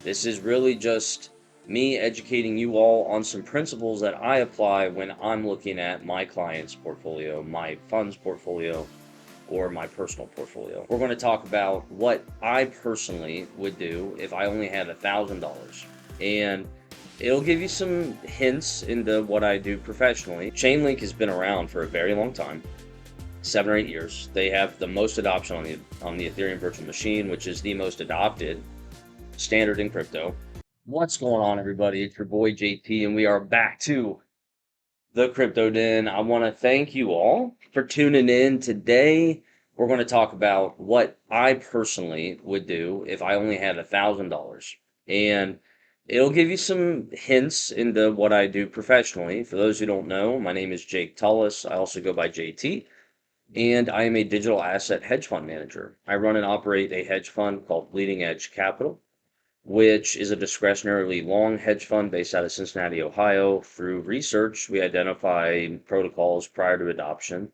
This is really just me educating you all on some principles that I apply when I'm looking at my client's portfolio, my fund's portfolio, or my personal portfolio. We're going to talk about what I personally would do if I only had $1,000. And it'll give you some hints into what I do professionally. Chainlink has been around for a very long time. 7 or 8 years. They have the most adoption on the Ethereum virtual machine, which is the most adopted standard in crypto. What's going on, everybody? It's your boy JP, and we are back to the Crypto Den. I want to thank you all for tuning in. Today, we're going to talk about what I personally would do if I only had $1,000. And it'll give you some hints into what I do professionally. For those who don't know, my name is Jake Tullis. I also go by JT, and I am a digital asset hedge fund manager. I run and operate a hedge fund called Bleeding Edge Capital, which is a discretionarily long hedge fund based out of Cincinnati, Ohio. Through research, we identify protocols prior to adoption,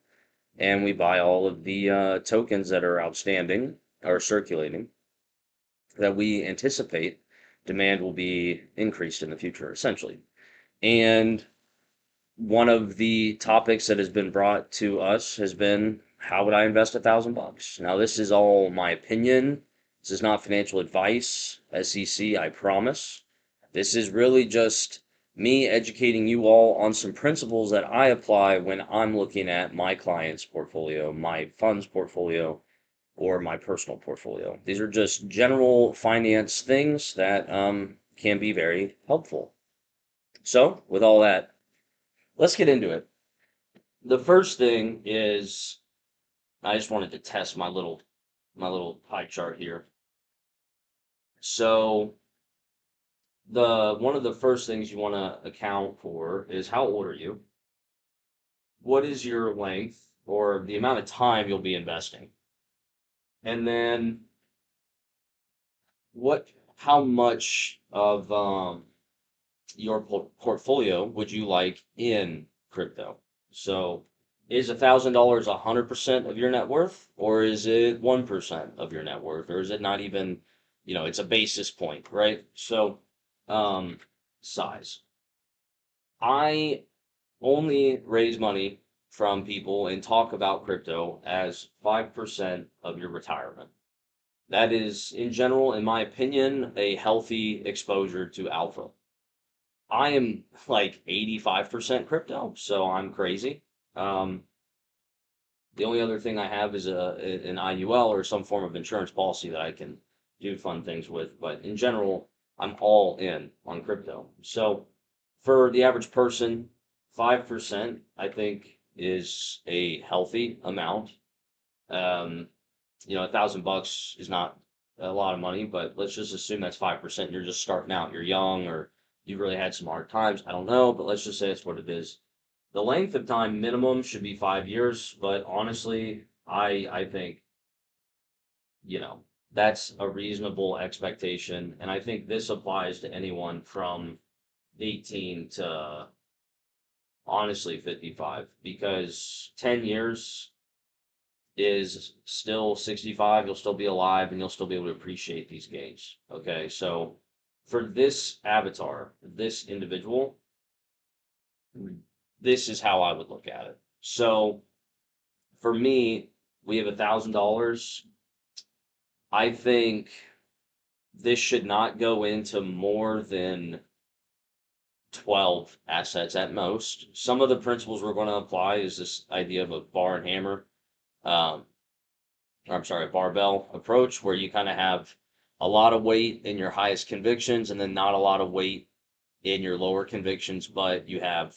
and we buy all of the tokens that are outstanding or circulating that we anticipate demand will be increased in the future, essentially. And one of the topics that has been brought to us has been, how would I invest $1,000? Now, this is all my opinion. This is not financial advice, SEC, I promise. This is really just me educating you all on some principles that I apply when I'm looking at my client's portfolio, my fund's portfolio, or my personal portfolio. These are just general finance things that can be very helpful. So, with all that, let's get into it. The first thing is, I just wanted to test my little pie chart here. So the one of the first things you want to account for is, how old are you? What is your length or the amount of time you'll be investing? And then what how much of your portfolio would you like in crypto? So is $1,000 100% of your net worth, or is it 1% of your net worth, or is it not even, it's a basis point, right? So, um, size. I only raise money from people and talk about crypto as 5% of your retirement. That is, in general, in my opinion, a healthy exposure to alpha. I am like 85% crypto, so I'm crazy. Um, the only other thing I have is an IUL or some form of insurance policy that I can do fun things with. But in general, I'm all in on crypto. So for the average person, 5% I think is a healthy amount. Um, $1,000 is not a lot of money, but let's just assume that's 5%. You're just starting out, you're young, or you've really had some hard times. I don't know, but let's just say it's what it is. The length of time minimum should be 5 years, but honestly, I think, you know, that's a reasonable expectation. And I think this applies to anyone from 18 to honestly 55, because 10 years is still 65, you'll still be alive and you'll still be able to appreciate these gains. Okay, so for this avatar, this individual, this is how I would look at it. So for me, we have $1,000. I think this should not go into more than 12 assets at most. Some of the principles we're going to apply is this idea of a bar and hammer, um, or I'm sorry, a barbell approach, where you kind of have a lot of weight in your highest convictions and then not a lot of weight in your lower convictions, but you have,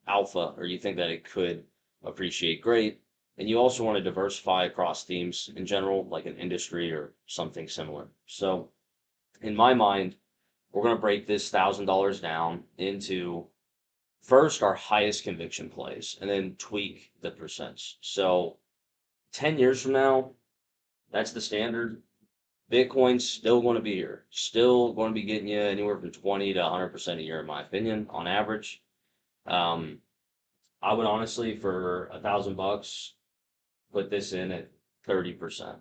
alpha, or you think that it could appreciate great. And you also want to diversify across themes in general, like an industry or something similar. So, in my mind, we're going to break this $1,000 down into first our highest conviction plays and then tweak the percents. So, 10 years from now, that's the standard. Bitcoin's still going to be here, still going to be getting you anywhere from 20 to 100% a year, in my opinion, on average. Um, I would honestly, for $1,000, put this in at 30%.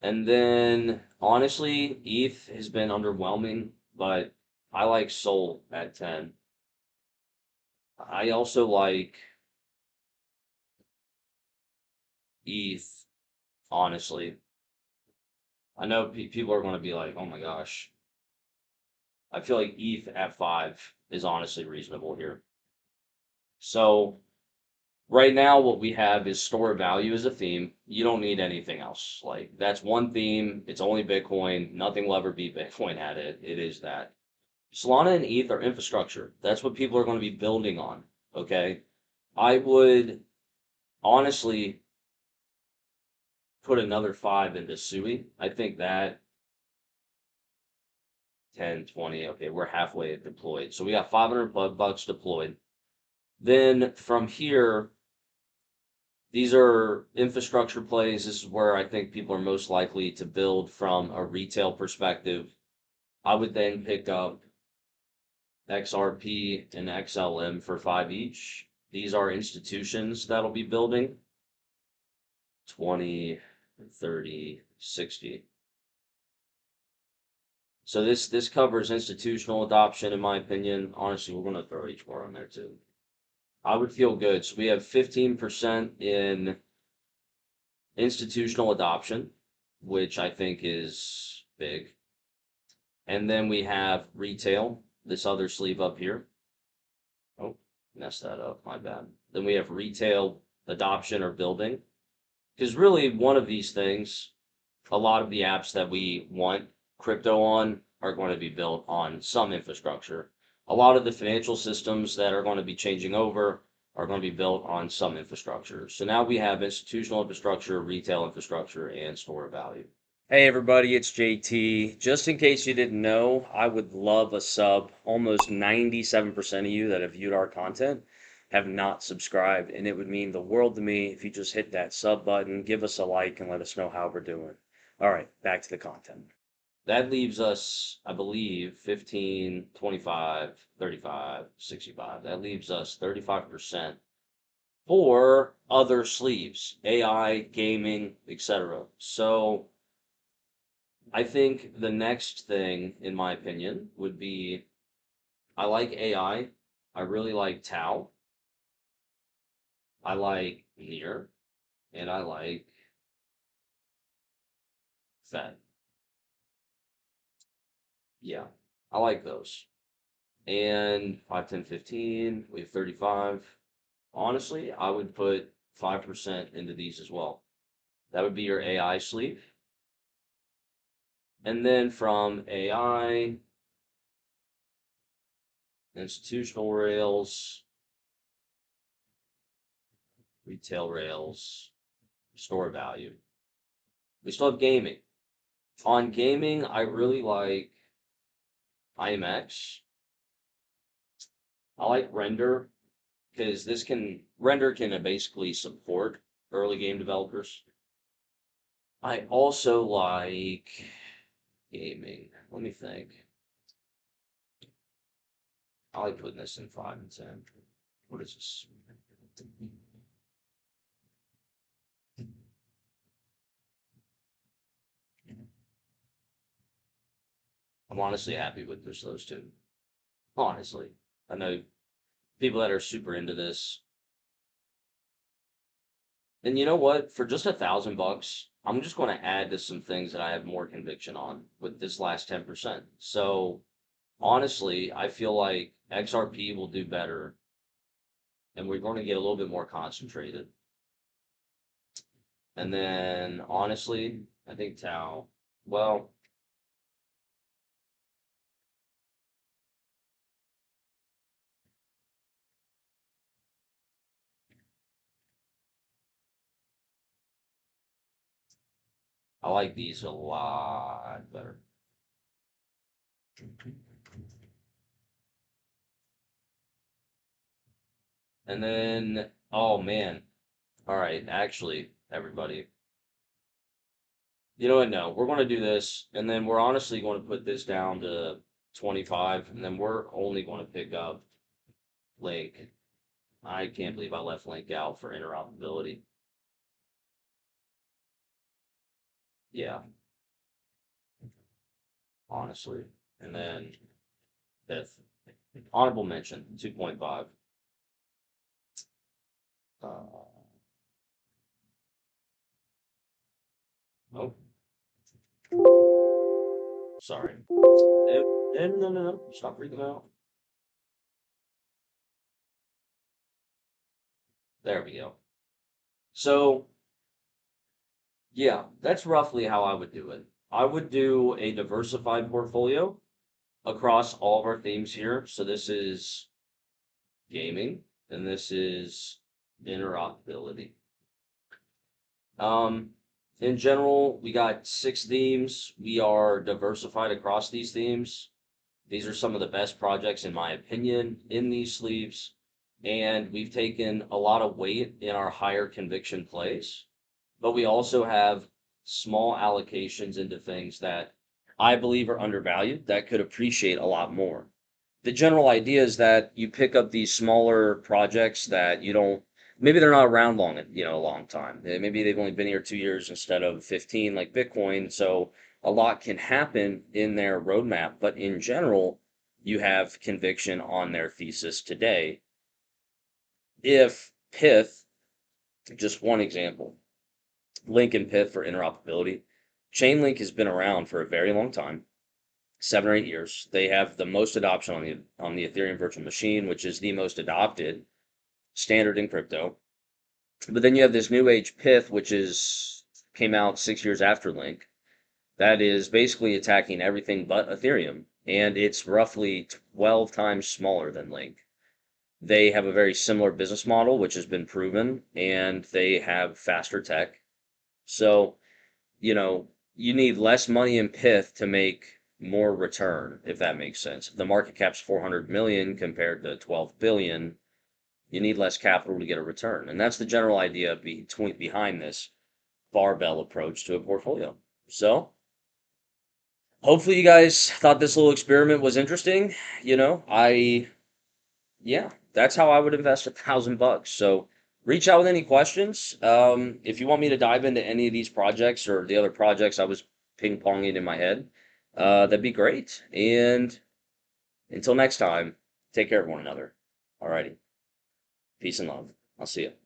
And then, honestly, ETH has been underwhelming, but I like Sol at 10. I also like ETH, honestly. I know people are going to be like, oh my gosh. I feel like ETH at 5 is honestly reasonable here. So, right now, what we have is store of value as a theme. You don't need anything else. Like, that's one theme. It's only Bitcoin. Nothing will ever beat Bitcoin at it. It is that. Solana and ETH are infrastructure. That's what people are going to be building on. Okay. I would honestly put another 5 into Sui. I think that 10, 20. Okay, we're halfway deployed. So we got 500 bucks deployed. Then from here, these are infrastructure plays. This is where I think people are most likely to build from a retail perspective. I would then pick up XRP and XLM for 5 each. These are institutions that'll be building 20, 30, 60. So this covers institutional adoption, in my opinion. Honestly, we're going to throw HBAR on there too. I would feel good. So we have 15% in institutional adoption, which I think is big. And then we have retail, this other sleeve up here. Oh, messed that up, my bad. Then we have retail adoption or building. Because really, one of these things, a lot of the apps that we want crypto on are going to be built on some infrastructure. A lot of the financial systems that are going to be changing over are going to be built on some infrastructure. So now we have institutional infrastructure, retail infrastructure, and store of value. Hey everybody, it's JT. Just in case you didn't know, I would love a sub. Almost 97% of you that have viewed our content have not subscribed, and it would mean the world to me if you just hit that sub button, give us a like, and let us know how we're doing. All right, back to the content. That leaves us, I believe, 15, 25, 35, 65. That leaves us 35% for other sleeves, AI, gaming, etc. So I think the next thing, in my opinion, would be I like AI. I really like Tau. I like Near. And I like Fed. Yeah, I like those. And 5, 10, 15. We have 35. Honestly, I would put 5% into these as well. That would be your AI sleeve. And then from AI, institutional rails, retail rails, store value. We still have gaming. On gaming, I really like IMX. I like Render because Render can basically support early game developers. I also like gaming. Let me think. I like putting this in 5 and 10. What is this? I'm honestly happy with just those two. Honestly. I know people that are super into this. And you know what? For just $1,000, I'm just going to add to some things that I have more conviction on with this last 10%. So honestly, I feel like XRP will do better and we're going to get a little bit more concentrated. And then honestly, I think Tau, well, I like these a lot better. And then, oh man. All right, actually, everybody. You know what? No, we're going to do this, and then we're honestly going to put this down to 25, and then we're only going to pick up Link. I can't believe I left Link out for interoperability. Yeah. honestly. And then fifth, honorable mention, 2.5. Uh, oh, sorry. No. Stop freaking out. There we go. So, yeah, that's roughly how I would do it. I would do a diversified portfolio across all of our themes here. So this is gaming, and this is interoperability. Um, in general, we got 6 themes. We are diversified across these themes. These are some of the best projects, in my opinion, in these sleeves. And we've taken a lot of weight in our higher conviction plays, but we also have small allocations into things that I believe are undervalued that could appreciate a lot more. The general idea is that you pick up these smaller projects that you don't, maybe they're not around long, a long time. Maybe they've only been here 2 years instead of 15 like Bitcoin. So a lot can happen in their roadmap, but in general, you have conviction on their thesis today. If Pith, just one example, Link and Pith for interoperability. Chainlink has been around for a very long time, 7 or 8 years. They have the most adoption on the Ethereum virtual machine, which is the most adopted standard in crypto. But then you have this new age Pith, which is came out 6 years after Link, that is basically attacking everything but Ethereum, and it's roughly 12 times smaller than Link. They have a very similar business model, which has been proven, and they have faster tech. So you need less money in Pith to make more return, if that makes sense. If the market cap's 400 million compared to 12 billion, you need less capital to get a return. And that's the general idea behind this barbell approach to a portfolio. So, hopefully you guys thought this little experiment was interesting. Yeah, that's how I would invest $1,000. So reach out with any questions. If you want me to dive into any of these projects or the other projects I was ping ponging in my head, that'd be great. And until next time, take care of one another. Alrighty. Peace and love. I'll see you.